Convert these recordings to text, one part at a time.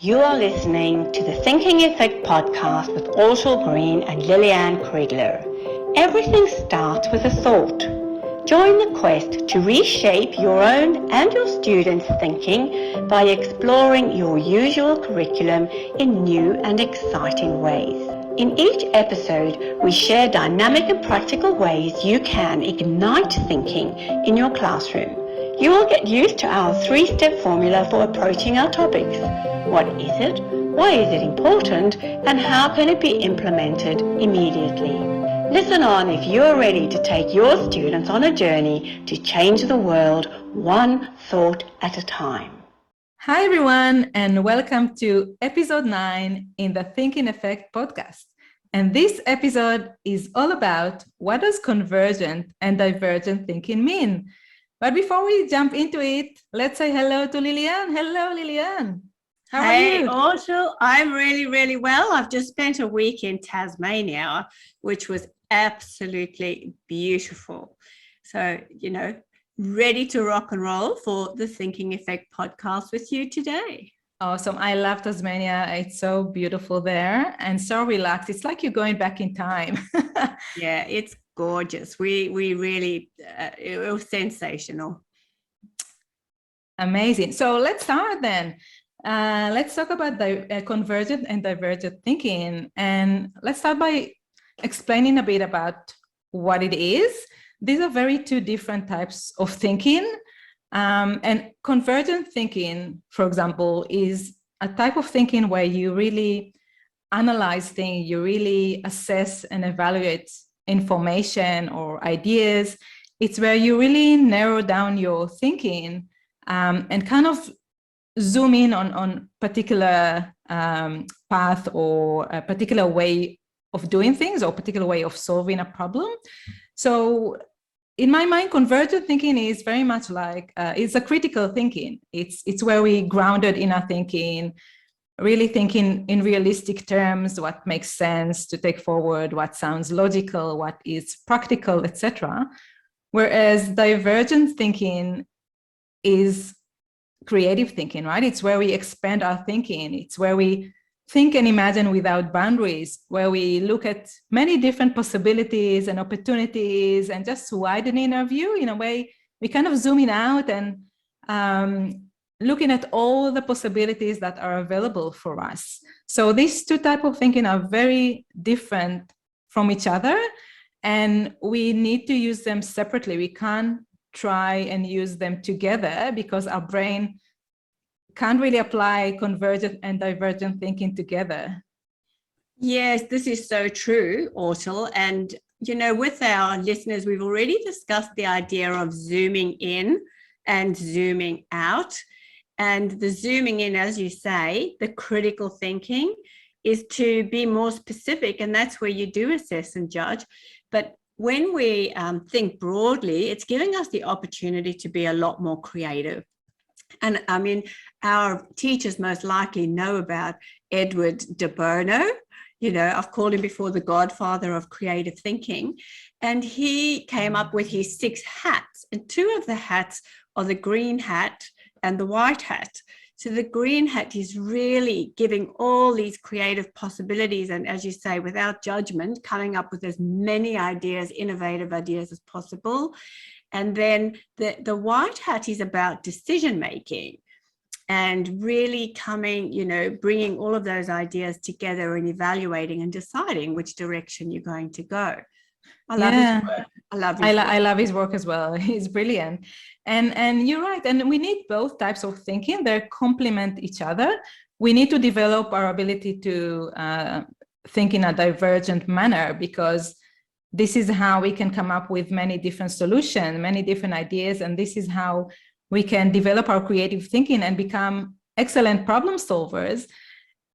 You are listening to the Thinking Effect podcast with Orshel Green and Liliane Kriegler. Everything starts with a thought. Join the quest to reshape your own and your students' thinking by exploring your usual curriculum in new and exciting ways. In each episode, we share dynamic and practical ways you can ignite thinking in your classroom. You will get used to our three-step formula for approaching our topics. What is it? Why is it important? And how can it be implemented immediately? Listen on if you are ready to take your students on a journey to change the world one thought at a time. Hi, everyone, and welcome to episode 9 in the Thinking Effect podcast. And this episode is all about what does convergent and divergent thinking mean? But before we jump into it, let's say hello to Liliane. Hello, Liliane. How are you? Hey, Orshel, I'm really well. I've just spent a week in Tasmania, which was absolutely beautiful. So, ready to rock and roll for the Thinking Effect podcast with you today. Awesome. I love Tasmania. It's so beautiful there and so relaxed. It's like you're going back in time. Yeah, it's gorgeous. We really, it was sensational. Amazing. So let's start then. Let's talk about the convergent and divergent thinking. And let's start by explaining a bit about what it is. These are two different types of thinking. And convergent thinking, for example, is a type of thinking where you really analyze things, you really assess and evaluate information or ideas. It's where you really narrow down your thinking and kind of zoom in on particular path or a particular way of doing things or a particular way of solving a problem. So in my mind, convergent thinking is very much like, it's a critical thinking. It's where we grounded in our thinking, really thinking in realistic terms, what makes sense to take forward, what sounds logical, what is practical, etc. Whereas divergent thinking is creative thinking, right? It's where we expand our thinking. It's where we think and imagine without boundaries, where we look at many different possibilities and opportunities and just widening our view. In a way, we kind of zooming out and looking at all the possibilities that are available for us. So these two types of thinking are very different from each other, and we need to use them separately. We can't try and use them together because our brain can't really apply convergent and divergent thinking together. Yes, this is so true, Orshel. And, with our listeners, we've already discussed the idea of zooming in and zooming out. And the zooming in, as you say, the critical thinking is to be more specific, and that's where you do assess and judge. But when we think broadly, it's giving us the opportunity to be a lot more creative. And I mean, our teachers most likely know about Edward de Bono. I've called him before the godfather of creative thinking. And he came up with his 6 hats, and 2 of the hats are the green hat and the white hat. So the green hat is really giving all these creative possibilities, and as you say, without judgment, coming up with as many ideas, innovative ideas as possible. And then the white hat is about decision making and really bringing all of those ideas together and evaluating and deciding which direction you're going to go. I love his work. I love his work as well. He's brilliant. And you're right. And we need both types of thinking. They complement each other. We need to develop our ability to think in a divergent manner, because this is how we can come up with many different solutions, many different ideas. And this is how we can develop our creative thinking and become excellent problem solvers.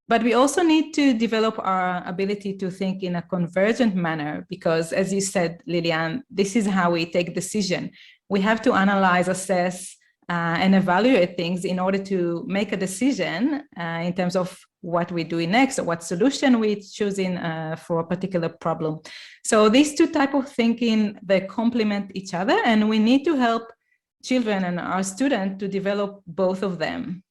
But we also need to develop our ability to think in a convergent manner, because as you said, Liliane, this is how we take decision. We have to analyze, assess, and evaluate things in order to make a decision in terms of what we're doing next or what solution we're choosing for a particular problem. So these two types of thinking, they complement each other, and we need to help children and our students to develop both of them.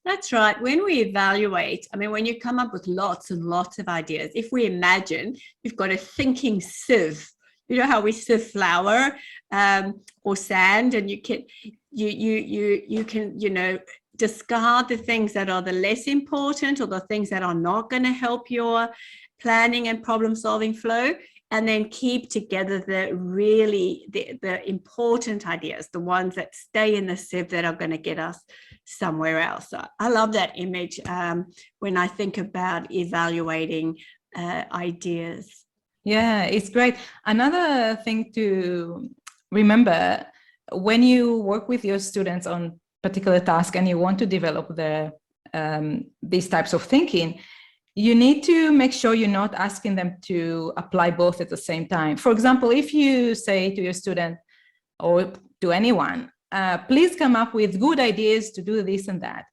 That's right. When we evaluate, I mean, when you come up with lots and lots of ideas, if we imagine you've got a thinking sieve, you know how we sieve flour or sand, and you can discard the things that are the less important or the things that are not going to help your planning and problem solving flow, and then keep together the important ideas, the ones that stay in the sieve that are going to get us somewhere else. So I love that image when I think about evaluating ideas. Yeah, it's great. Another thing to remember when you work with your students on particular task and you want to develop these types of thinking, you need to make sure you're not asking them to apply both at the same time. For example, if you say to your student or to anyone, please come up with good ideas to do this and that.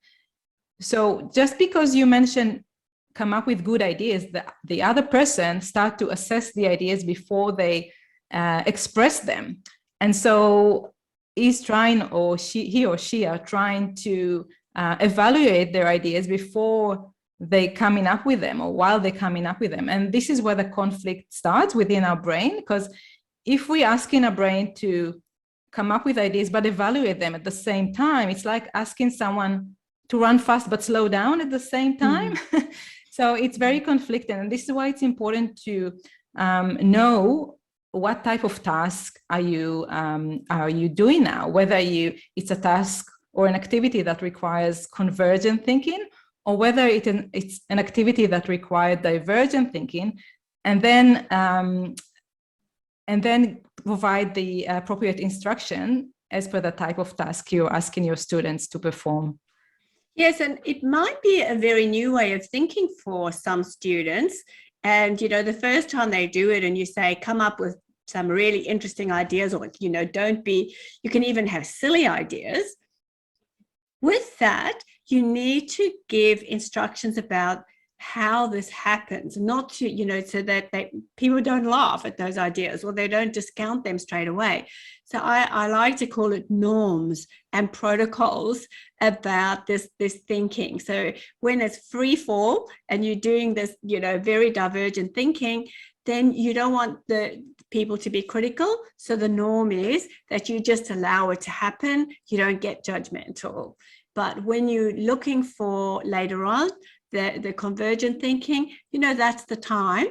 So just because you mention come up with good ideas, the other person start to assess the ideas before they express them. And so he's trying, or he or she are trying to evaluate their ideas before they coming up with them or while they're coming up with them. And this is where the conflict starts within our brain, because if we're asking our brain to come up with ideas but evaluate them at the same time, it's like asking someone to run fast but slow down at the same time. So it's very conflicted, and this is why it's important to know what type of task are you doing now, whether it's a task or an activity that requires convergent thinking, or whether it's an activity that requires divergent thinking, and then provide the appropriate instruction as per the type of task you're asking your students to perform. Yes, and it might be a very new way of thinking for some students. And, the first time they do it and you say, come up with some really interesting ideas, or, you can even have silly ideas. With that, you need to give instructions about how this happens, not to, so that people don't laugh at those ideas or they don't discount them straight away. So I like to call it norms and protocols about this thinking. So when it's free fall and you're doing this, very divergent thinking, then you don't want the people to be critical. So the norm is that you just allow it to happen. You don't get judgmental. But when you're looking for later on the convergent thinking, that's the time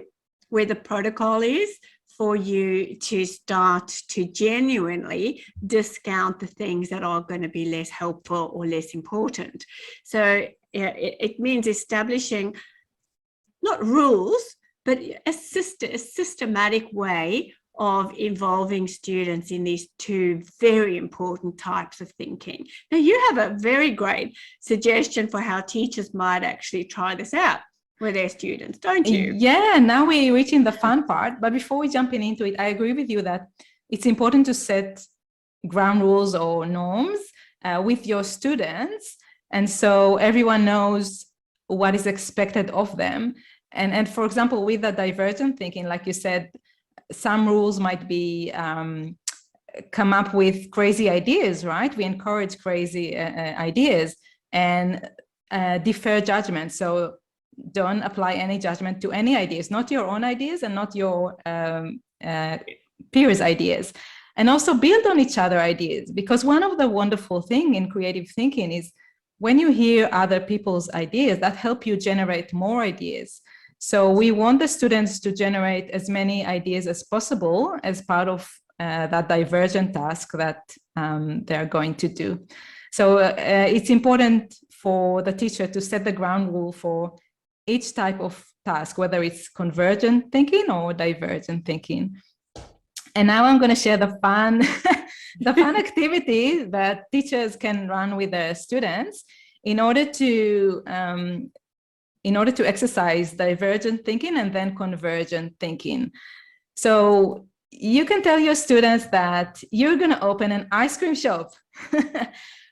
where the protocol is for you to start to genuinely discount the things that are going to be less helpful or less important. So it means establishing not rules, but a systematic way of involving students in these two very important types of thinking. Now, you have a very great suggestion for how teachers might actually try this out with their students, don't you? Yeah, now we're reaching the fun part. But before we jump into it, I agree with you that it's important to set ground rules or norms with your students. And so everyone knows what is expected of them. And for example, with the divergent thinking, like you said, some rules might be come up with crazy ideas, right? We encourage crazy ideas and defer judgment. So don't apply any judgment to any ideas, not your own ideas and not your peers' ideas. And also build on each other ideas, because one of the wonderful things in creative thinking is when you hear other people's ideas, that help you generate more ideas. So we want the students to generate as many ideas as possible as part of that divergent task that they're going to do. So it's important for the teacher to set the ground rule for each type of task, whether it's convergent thinking or divergent thinking. And now I'm going to share the fun, the fun activity that teachers can run with their students in order to exercise divergent thinking and then convergent thinking. So you can tell your students that you're going to open an ice cream shop,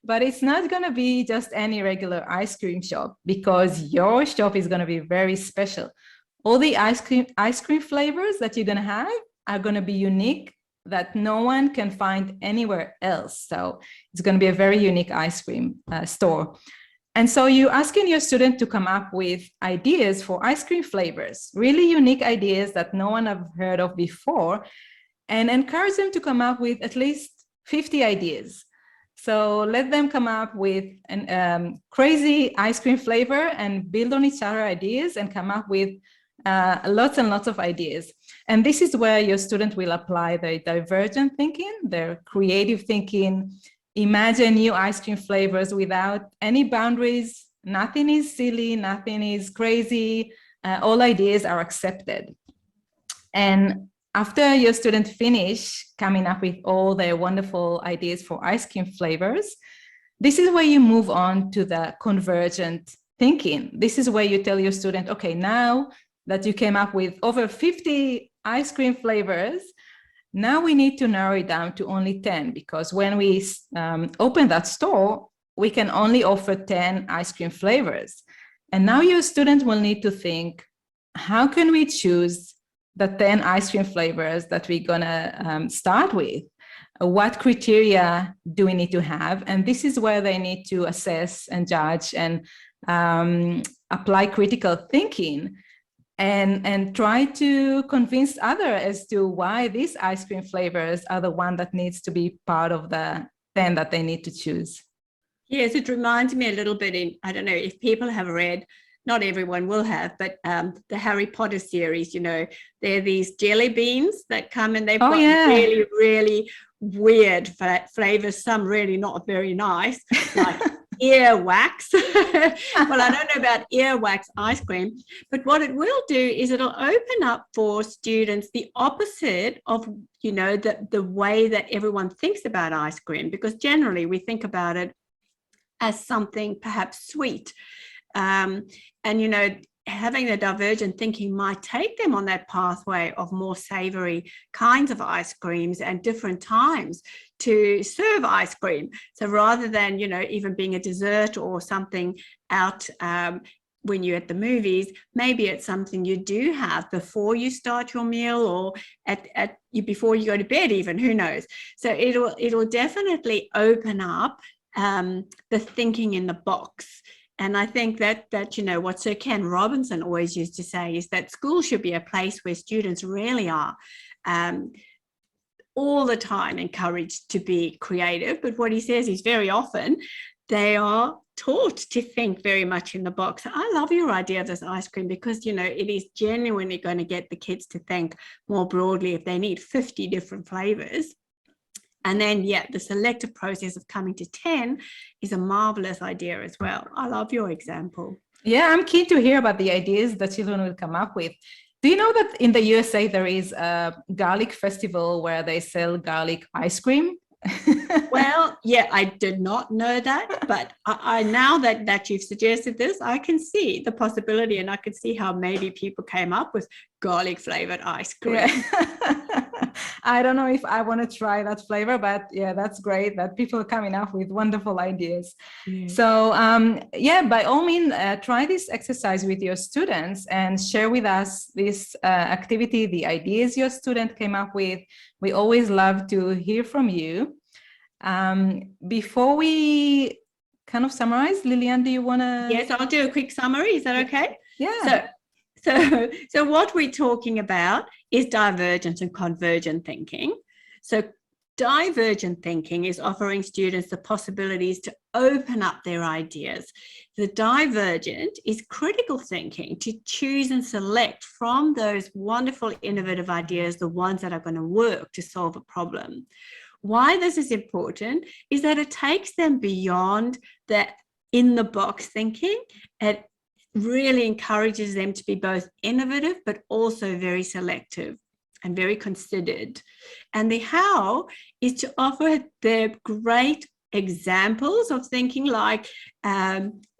but it's not going to be just any regular ice cream shop, because your shop is going to be very special. All the ice cream flavors that you're going to have are going to be unique, that no one can find anywhere else. So it's going to be a very unique ice cream store. And so you're asking your student to come up with ideas for ice cream flavors, really unique ideas that no one have heard of before, and encourage them to come up with at least 50 ideas. So let them come up with a crazy ice cream flavor and build on each other ideas and come up with lots and lots of ideas. And this is where your student will apply their divergent thinking, their creative thinking, imagine new ice cream flavors without any boundaries. Nothing is silly, nothing is crazy. All ideas are accepted. And after your student finish coming up with all their wonderful ideas for ice cream flavors, this is where you move on to the convergent thinking. This is where you tell your student, okay, now that you came up with over 50 ice cream flavors, now we need to narrow it down to only 10, because when we open that store, we can only offer 10 ice cream flavors. And now your student will need to think, how can we choose the 10 ice cream flavors that we're gonna start with? What criteria do we need to have? And this is where they need to assess and judge and apply critical thinking and try to convince others as to why these ice cream flavors are the one that needs to be part of the 10 that they need to choose. Yes, it reminds me a little bit I don't know if people have read, not everyone will have, but the Harry Potter series, there are these jelly beans that come and they've got really, really weird flavors, some really not very nice, like earwax. Well, I don't know about earwax ice cream, but what it will do is it'll open up for students the opposite of, the way that everyone thinks about ice cream, because generally we think about it as something perhaps sweet. And, having the divergent thinking might take them on that pathway of more savory kinds of ice creams and different times to serve ice cream. So rather than, even being a dessert or something out when you're at the movies, maybe it's something you do have before you start your meal or before you go to bed even, who knows. So it'll definitely open up the thinking in the box. And I think that what Sir Ken Robinson always used to say is that school should be a place where students really are all the time encouraged to be creative. But what he says is very often they are taught to think very much in the box. I love your idea of this ice cream because, it is genuinely going to get the kids to think more broadly if they need 50 different flavors. And then, the selective process of coming to 10 is a marvelous idea as well. I love your example. Yeah, I'm keen to hear about the ideas that children will come up with. Do you know that in the USA, there is a garlic festival where they sell garlic ice cream? Well, I did not know that, but I now that you've suggested this, I can see the possibility and I can see how maybe people came up with garlic flavored ice cream. Yeah. I don't know if I want to try that flavor, but that's great that people are coming up with wonderful ideas. Yeah. So by all means, try this exercise with your students and share with us this activity, the ideas your student came up with. We always love to hear from you. Before we kind of summarize, Lillian, do you want to? Yes, I'll do a quick summary. Is that okay? Yeah. So what we're talking about is divergent and convergent thinking. So divergent thinking is offering students the possibilities to open up their ideas. The divergent is critical thinking, to choose and select from those wonderful, innovative ideas, the ones that are going to work to solve a problem. Why this is important is that it takes them beyond that in-the-box thinking. It really encourages them to be both innovative but also very selective and very considered. And the how is to offer the great examples of thinking like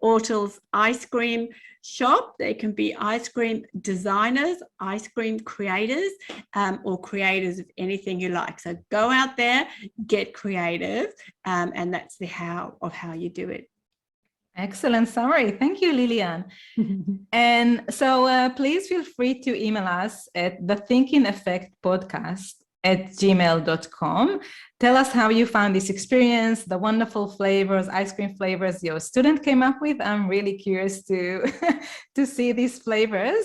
Ortal's ice cream shop. They can be ice cream designers, ice cream creators, or creators of anything you like. So go out there, get creative, and that's the how of how you do it. Excellent summary. Thank you, Lillian. And so please feel free to email us at the Thinking Effect podcast convergent@gmail.com. Tell us how you found this experience, the wonderful flavors, ice cream flavors your student came up with. I'm really curious to, to see these flavors.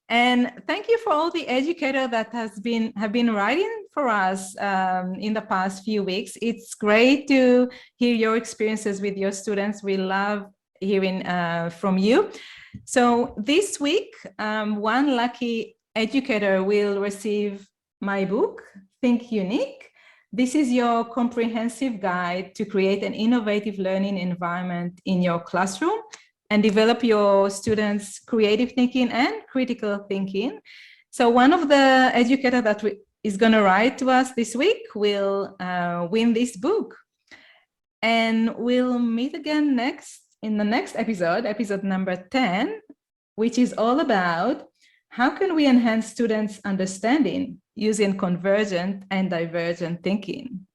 And thank you for all the educators that have been writing for us in the past few weeks. It's great to hear your experiences with your students. We love hearing from you. So this week, one lucky educator will receive my book, Think Unique. This is your comprehensive guide to create an innovative learning environment in your classroom and develop your students' creative thinking and critical thinking. So one of the educators that is going to write to us this week will win this book. And we'll meet again in the next episode, episode number 10, which is all about how can we enhance students' understanding using convergent and divergent thinking.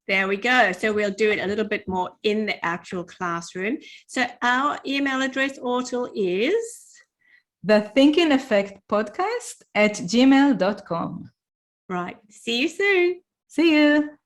There we go. So we'll do it a little bit more in the actual classroom. So our email address, Ortal, is thethinkingeffectpodcast@gmail.com. right. See you soon. See you.